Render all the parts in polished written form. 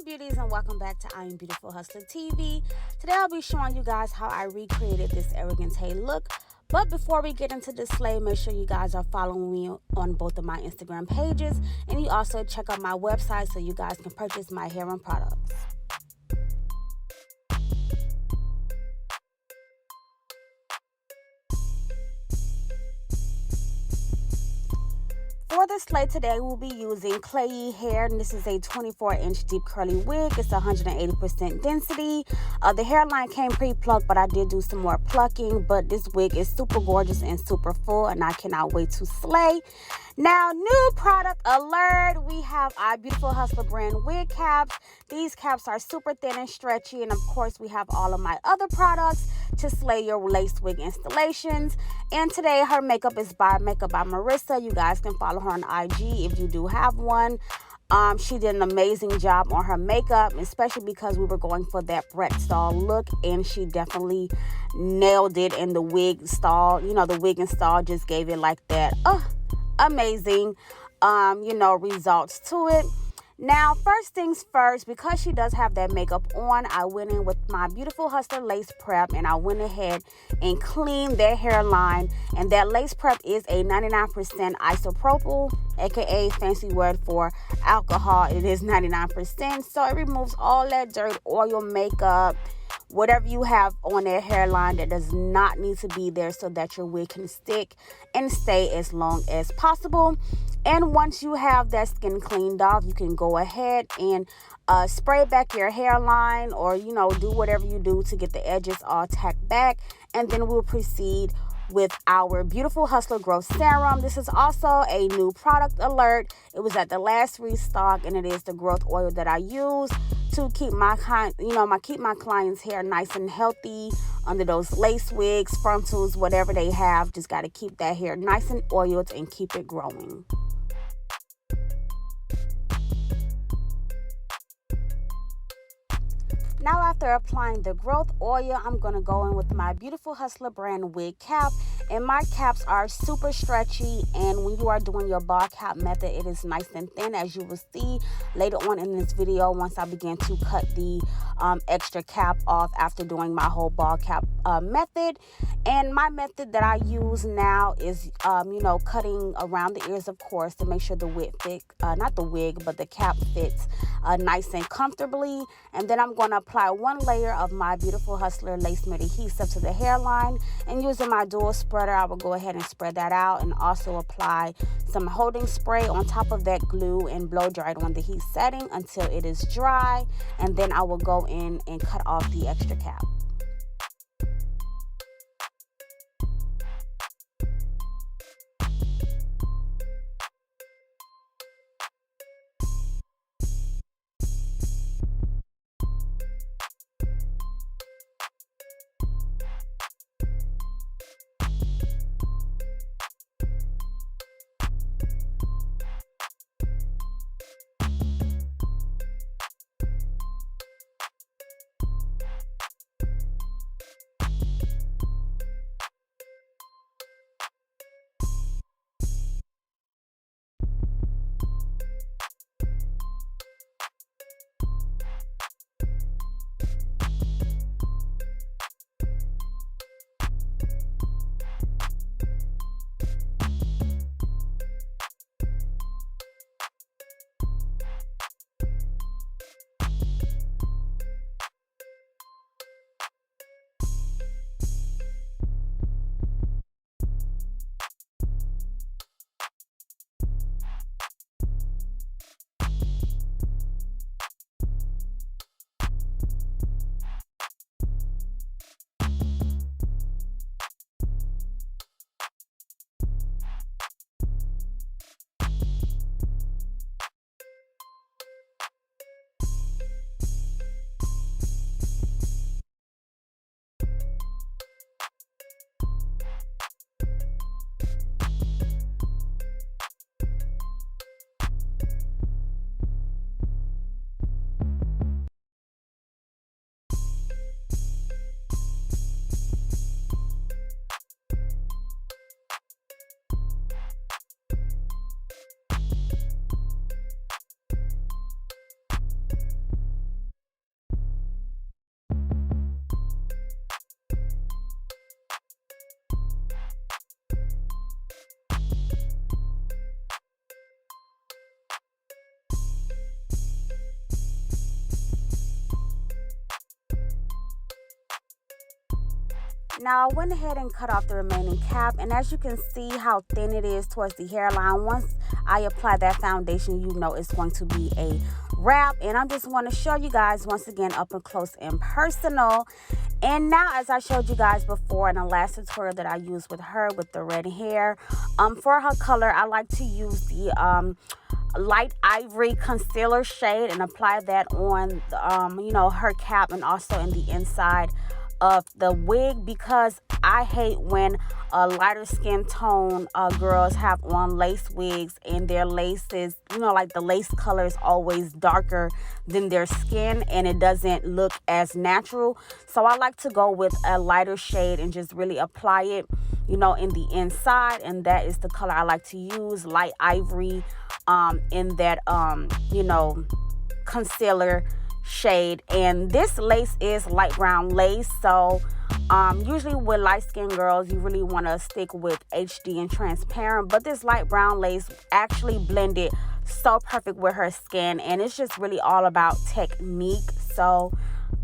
beauties, and welcome back to IAmBeautifulHustler TV. Today I'll be showing you guys how I recreated this arrogant Tay look. But before we get into this slay, make sure you guys are following me on both of my Instagram pages, and you also check out my website so you guys can purchase my hair and products. For the slay today, we'll be using Klaiyi hair, and this is a 24-inch deep curly wig. It's 180% density. The hairline came pre-plucked, but I did do some more plucking. But this wig is super gorgeous and super full, and I cannot wait to slay. Now, new product alert. We have IAmBeautifulHustlerBrand wig caps. These caps are super thin and stretchy, and of course, we have all of my other products to slay your lace wig installations. And today, her makeup is by Makeup by Marissa. You guys can follow her on IG if you do have one. She did an amazing job on her makeup, especially because we were going for that BRATZ style look, and she definitely nailed it in the wig style. You know, the wig install just gave it like that amazing results to it. Now, first things first, because she does have that makeup on, I went in with my Beautiful Hustler lace prep, and I went ahead and cleaned their hairline. And that lace prep is a 99% isopropyl, aka fancy word for alcohol. It is 99%, so it removes all that dirt, oil, makeup, whatever you have on their hairline that does not need to be there, so that your wig can stick and stay as long as possible. And once you have that skin cleaned off, you can go ahead and spray back your hairline, or do whatever you do to get the edges all tacked back. And then we'll proceed with our Beautiful Hustler Growth Serum. This is also a new product alert. It was at the last restock, and it is the growth oil that I use to keep my clients' hair nice and healthy under those lace wigs, frontals, whatever they have. Just got to keep that hair nice and oiled and keep it growing. Now, after applying the growth oil, I'm going to go in with my Beautiful Hustler brand wig cap. And my caps are super stretchy, and when you are doing your ball cap method, it is nice and thin, as you will see later on in this video once I begin to cut the extra cap off after doing my whole ball cap method. And my method that I use now is, cutting around the ears, of course, to make sure the wig not the wig, but the cap fits nice and comfortably. And then I'm going to apply one layer of my Beautiful Hustler lace matte adhesive to the hairline, and using my dual spreader, I will go ahead and spread that out, and also apply some holding spray on top of that glue and blow dry it on the heat setting until it is dry. And then I will go in and cut off the extra cap. Now I went ahead and cut off the remaining cap, and as you can see how thin it is towards the hairline, once I apply that foundation, you know it's going to be a wrap. And I just want to show you guys once again up and close and personal. And now, as I showed you guys before in the last tutorial that I used with her with the red hair, for her color, I like to use the light ivory concealer shade and apply that on the, you know, her cap and also in the inside of the wig, because I hate when lighter skin tone girls have on lace wigs and their laces, you know, like the lace color is always darker than their skin and it doesn't look as natural. So I like to go with a lighter shade and just really apply it, you know, in the inside, and that is the color I like to use, light ivory, in that you know, concealer shade. And this lace is light brown lace, so usually with light skin girls you really want to stick with HD and transparent, but this light brown lace actually blended so perfect with her skin, and it's just really all about technique. So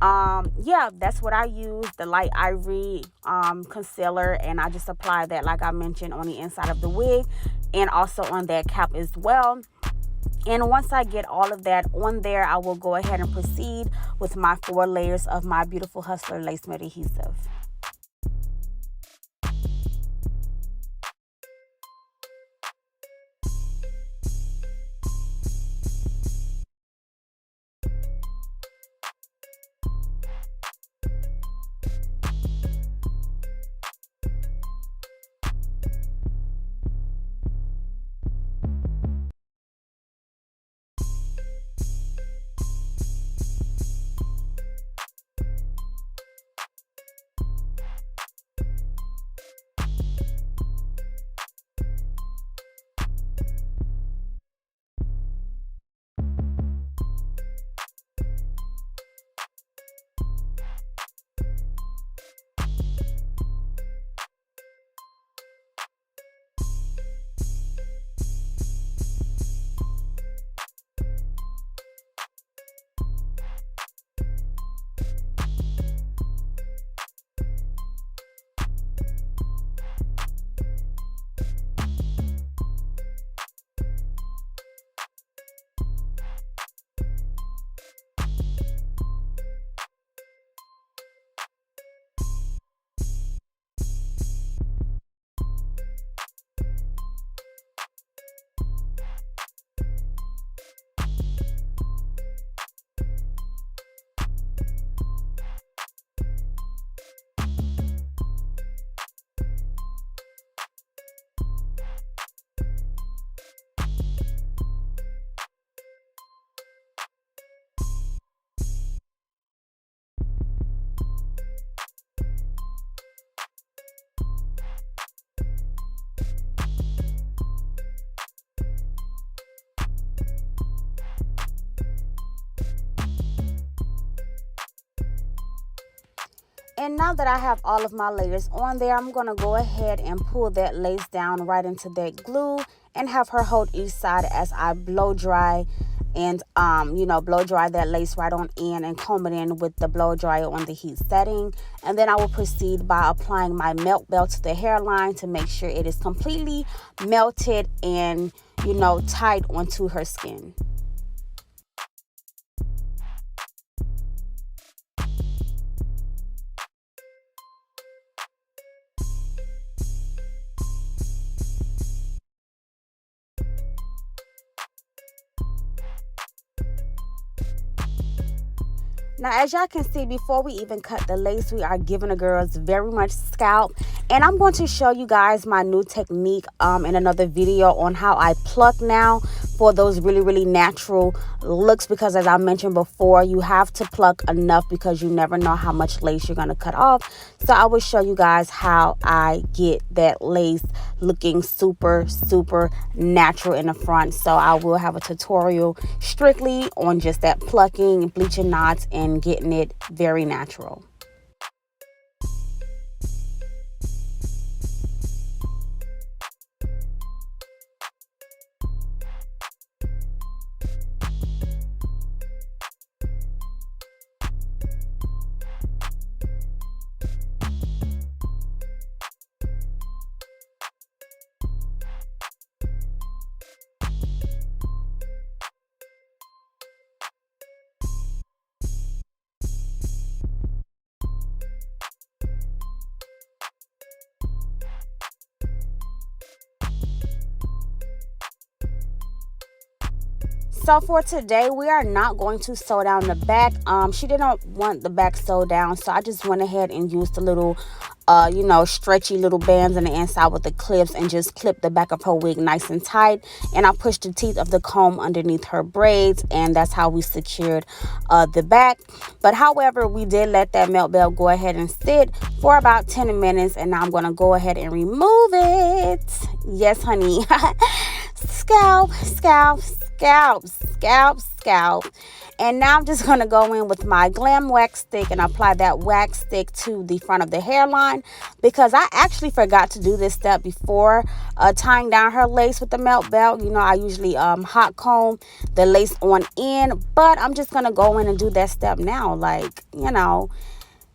yeah, that's what I use, the light ivory concealer, and I just apply that, like I mentioned, on the inside of the wig and also on that cap as well. And once I get all of that on there, I will go ahead and proceed with my 4 layers of my Beautiful Hustler lace matte adhesive. And now that I have all of my layers on there, I'm going to go ahead and pull that lace down right into that glue and have her hold each side as I blow dry and, you know, blow dry that lace right on in and comb it in with the blow dryer on the heat setting. And then I will proceed by applying my melt belt to the hairline to make sure it is completely melted and, you know, tight onto her skin. Now, as y'all can see, before we even cut the lace, we are giving the girls very much scalp. And I'm going to show you guys my new technique in another video on how I pluck now for those really, really natural looks. Because as I mentioned before, you have to pluck enough because you never know how much lace you're going to cut off. So I will show you guys how I get that lace looking super, super natural in the front. So I will have a tutorial strictly on just that plucking, bleaching knots, and getting it very natural. So for today, we are not going to sew down the back. She didn't want the back sewed down, so I just went ahead and used the little stretchy little bands on the inside with the clips and just clipped the back of her wig nice and tight. And I pushed the teeth of the comb underneath her braids, and that's how we secured the back. But however, we did let that melt belt go ahead and sit for about 10 minutes, and now I'm going to go ahead and remove it. Yes, honey. Scalp, scalp, scalp, scalp, scalp. And now I'm just going to go in with my Glam wax stick and apply that wax stick to the front of the hairline, because I actually forgot to do this step before tying down her lace with the melt belt. You know, I usually hot comb the lace on in, but I'm just going to go in and do that step now. Like, you know,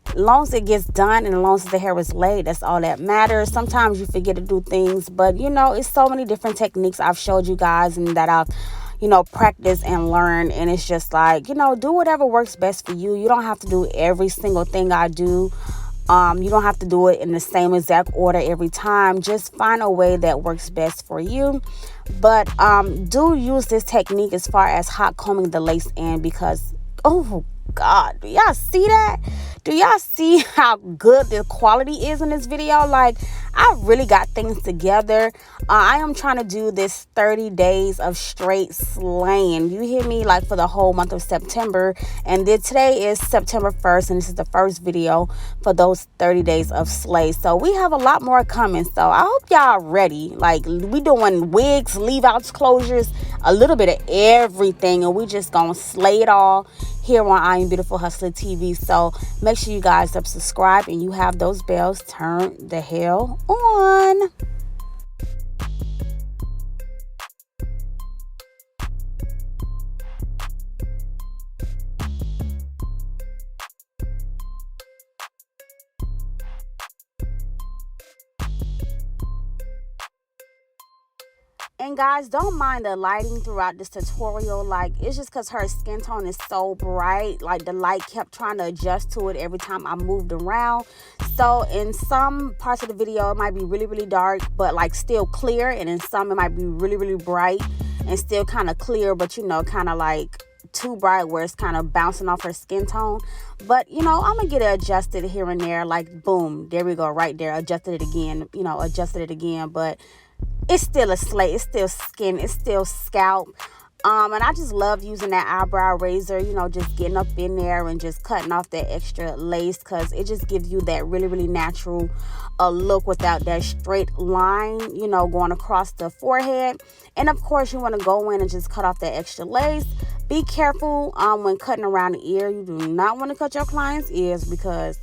as long as it gets done and as long as the hair is laid, that's all that matters. Sometimes you forget to do things, but you know, it's so many different techniques I've showed you guys and that I've practice and learn, and it's just like, do whatever works best for you. You don't have to do every single thing I do. You don't have to do it in the same exact order every time. Just find a way that works best for you. But do use this technique as far as hot combing the lace in, because oh God, do y'all see that? Do y'all see how good the quality is in this video? Like, I really got things together. I am trying to do this 30 days of straight slaying. You hear me? Like, for the whole month of September. And then today is September 1st, and this is the first video for those 30 days of slay. So we have a lot more coming. So I hope y'all ready. Like, we doing wigs, leave outs, closures, a little bit of everything, and we just gonna slay it all here on I Am Beautiful Hustler TV. So make sure you guys subscribe and you have those bells turned the hell on. And guys, don't mind the lighting throughout this tutorial. Like, it's just because her skin tone is so bright. Like, the light kept trying to adjust to it every time I moved around. So in some parts of the video, it might be really, really dark, but like still clear. And in some, it might be really, really bright and still kind of clear, but kind of like too bright where it's kind of bouncing off her skin tone. But I'm gonna get it adjusted here and there. Like, boom, there we go, right there. Adjusted it again, but it's still a slate, it's still skin, it's still scalp. And I just love using that eyebrow razor, just getting up in there and just cutting off that extra lace, because it just gives you that really, really natural look without that straight line, going across the forehead. And of course, you want to go in and just cut off that extra lace. Be careful when cutting around the ear. You do not want to cut your client's ears, because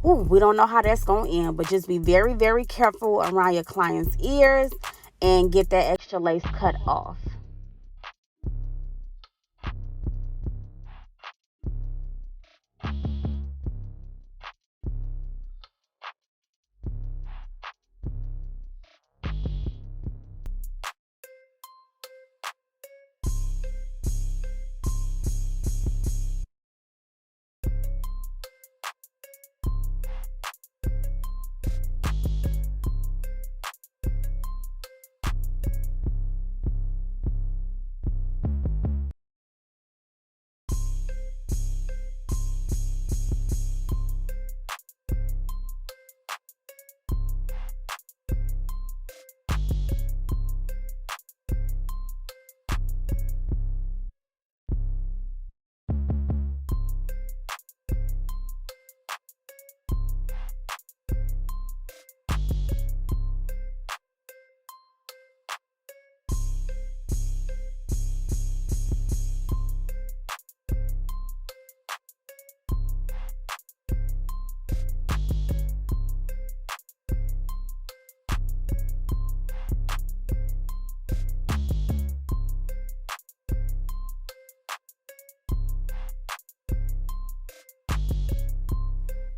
we don't know how that's going to end. But just be very, very careful around your client's ears and get that extra lace cut off.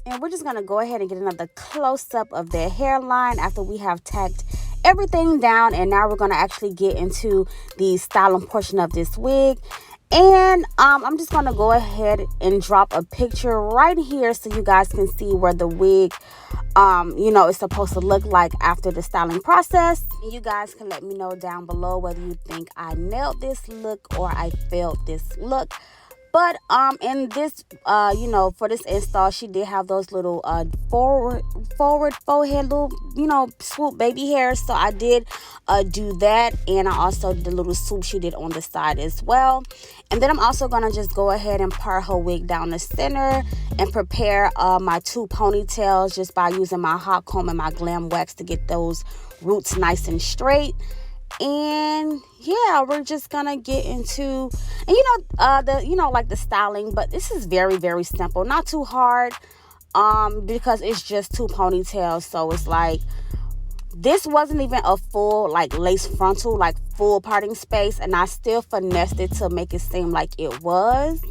And we're just going to go ahead and get another close-up of their hairline after we have tacked everything down. And now we're going to actually get into the styling portion of this wig. And I'm just going to go ahead and drop a picture right here so you guys can see where the wig you know, it's supposed to look like after the styling process. And you guys can let me know down below whether you think I nailed this look or I failed this look. But in this you know, for this install, she did have those little forward forehead little, you know, swoop baby hairs. So I did do that, and I also did the little swoop she did on the side as well. And then I'm also gonna just go ahead and part her wig down the center and prepare my 2 ponytails just by using my hot comb and my glam wax to get those roots nice and straight. And yeah, we're just gonna get into, and you know, the, you know, like the styling, but this is very, very simple, not too hard, because it's just 2 ponytails. So it's like, this wasn't even a full like lace frontal, like full parting space, and I still finessed it to make it seem like it was.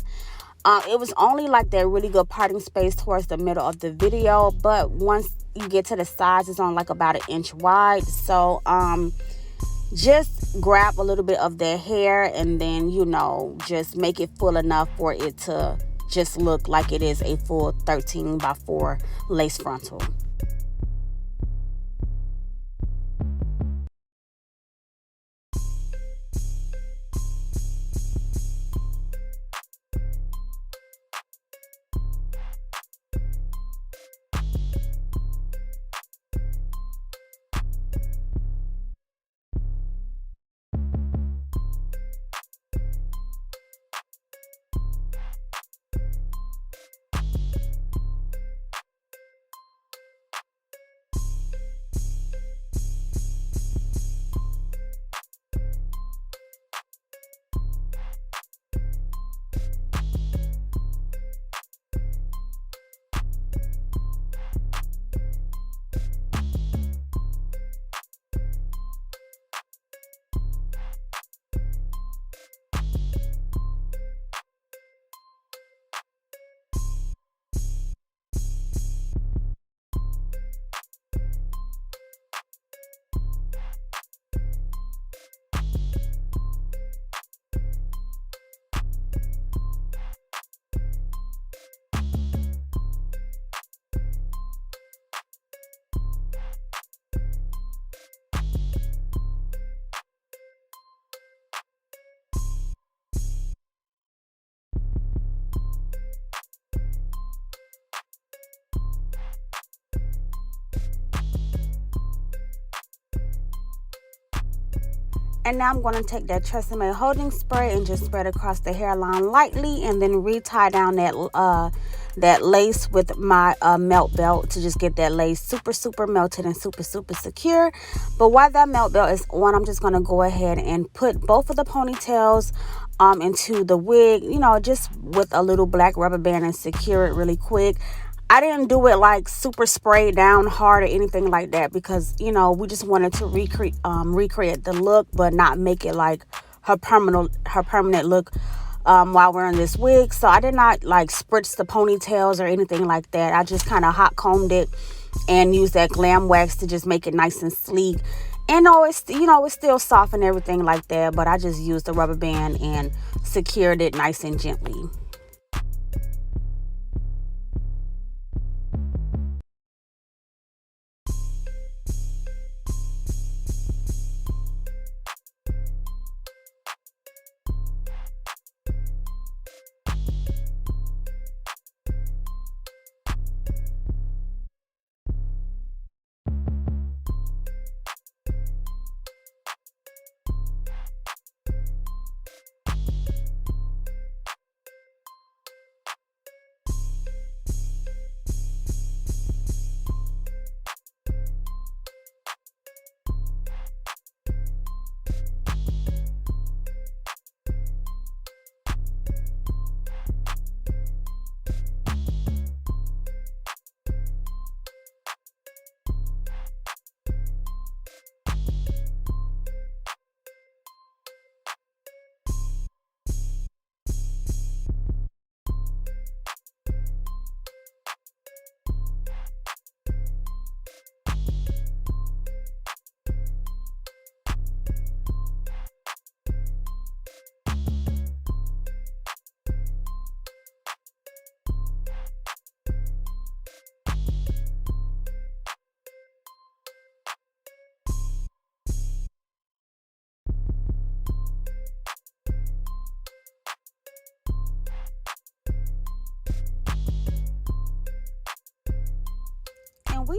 It was only like that really good parting space towards the middle of the video, but once you get to the sides, it's on like about 1 inch wide. So just grab a little bit of their hair and then, you know, just make it full enough for it to just look like it is a full 13x4 lace frontal. And now I'm going to take that Tresemme holding spray and just spread across the hairline lightly, and then re-tie down that lace with my melt belt to just get that lace super melted and super secure. But while that melt belt is on, I'm just going to go ahead and put both of the ponytails into the wig, you know, just with a little black rubber band, and secure it really quick. I didn't do it like super sprayed down hard or anything like that, because, you know, we just wanted to recreate the look, but not make it like her permanent look while wearing this wig. So I did not like spritz the ponytails or anything like that. I just kind of hot combed it and used that glam wax to just make it nice and sleek. And no, it's, you know, it's still soft and everything like that, but I just used the rubber band and secured it nice and gently.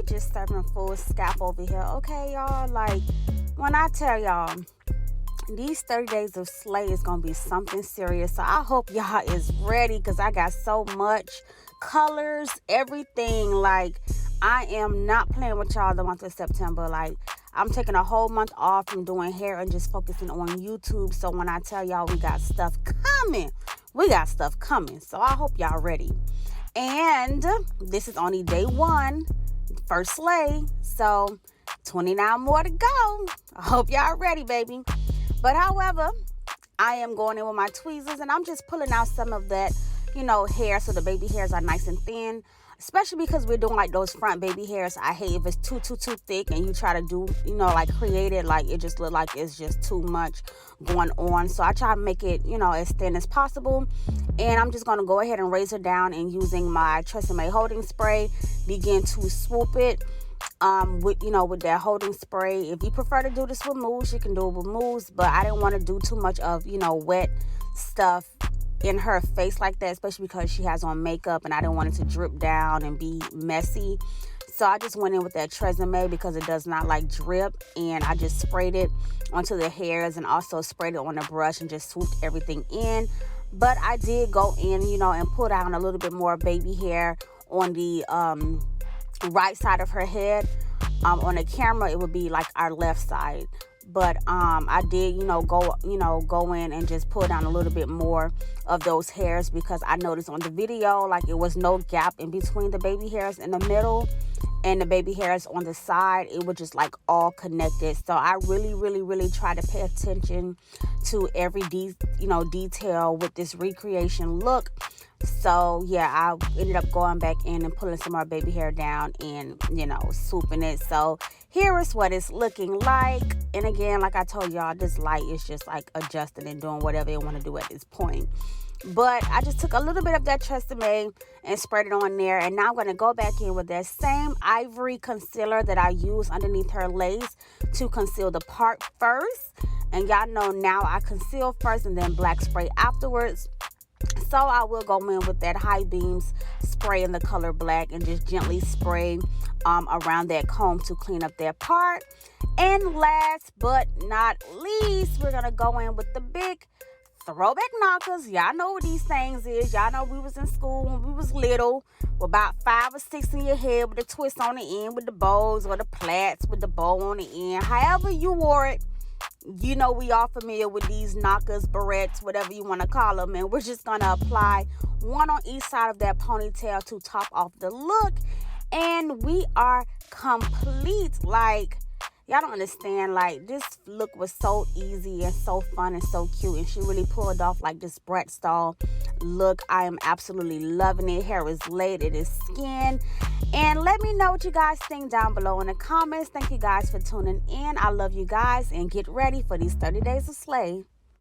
just serving full scalp over here. Okay, y'all, like, when I tell y'all, these 30 days of slay is gonna be something serious. So I hope y'all is ready, because I got so much colors, everything. Like, I am not playing with y'all the month of September. Like, I'm taking a whole month off from doing hair and just focusing on YouTube. So when I tell y'all we got stuff coming, we got stuff coming. So I hope y'all ready. And this is only day one, first slay. So 29 more to go. I hope y'all ready, baby. But however, I am going in with my tweezers, and I'm just pulling out some of that, you know, hair, so the baby hairs are nice and thin. Especially because we're doing like those front baby hairs. I hate if it's too thick and you try to do, you know, like create it, like it just look like it's just too much going on. So I try to make it, you know, as thin as possible. And I'm just going to go ahead and razor down, and using my TRESemmé holding spray, begin to swoop it with that holding spray. If you prefer to do this with mousse, you can do it with mousse, but I didn't want to do too much of, you know, wet stuff in her face like that, especially because she has on makeup, and I didn't want it to drip down and be messy. So I just went in with that TRESemmé because it does not like drip, and I just sprayed it onto the hairs and also sprayed it on the brush and just swooped everything in. But I did go in, you know, and put down a little bit more baby hair on the right side of her head. On the camera it would be like our left side, but I did, go in and just pull down a little bit more of those hairs, because I noticed on the video, like, it was no gap in between the baby hairs in the middle and the baby hairs on the side. It was just like all connected. So I really try to pay attention to every detail with this recreation look. So yeah, I ended up going back in and pulling some more baby hair down and, you know, swooping it. So here is what it's looking like. And again, like I told y'all, this light is just like adjusting and doing whatever it want to do at this point. But I just took a little bit of that TRESemmé and spread it on there. And now I'm going to go back in with that same ivory concealer that I used underneath her lace to conceal the part first. And y'all know now I conceal first and then black spray afterwards. So I will go in with that High Beams spray in the color black and just gently spray around that comb to clean up that part. And last but not least, we're going to go in with the big throwback knockers. Y'all know what these things is. Y'all know we was in school when we was little, with about 5 or 6 in your head with a twist on the end with the bows, or the plaits with the bow on the end. However you wore it, you know we all familiar with these knockers, barrettes, whatever you want to call them. And we're just going to apply one on each side of that ponytail to top off the look. And we are complete. Like, y'all don't understand. Like, this look was so easy and so fun and so cute. And she really pulled off like this BRATZ style look. I am absolutely loving it. Hair is laid. It is skin. And let me know what you guys think down below in the comments. Thank you guys for tuning in. I love you guys, and get ready for these 30 days of slay.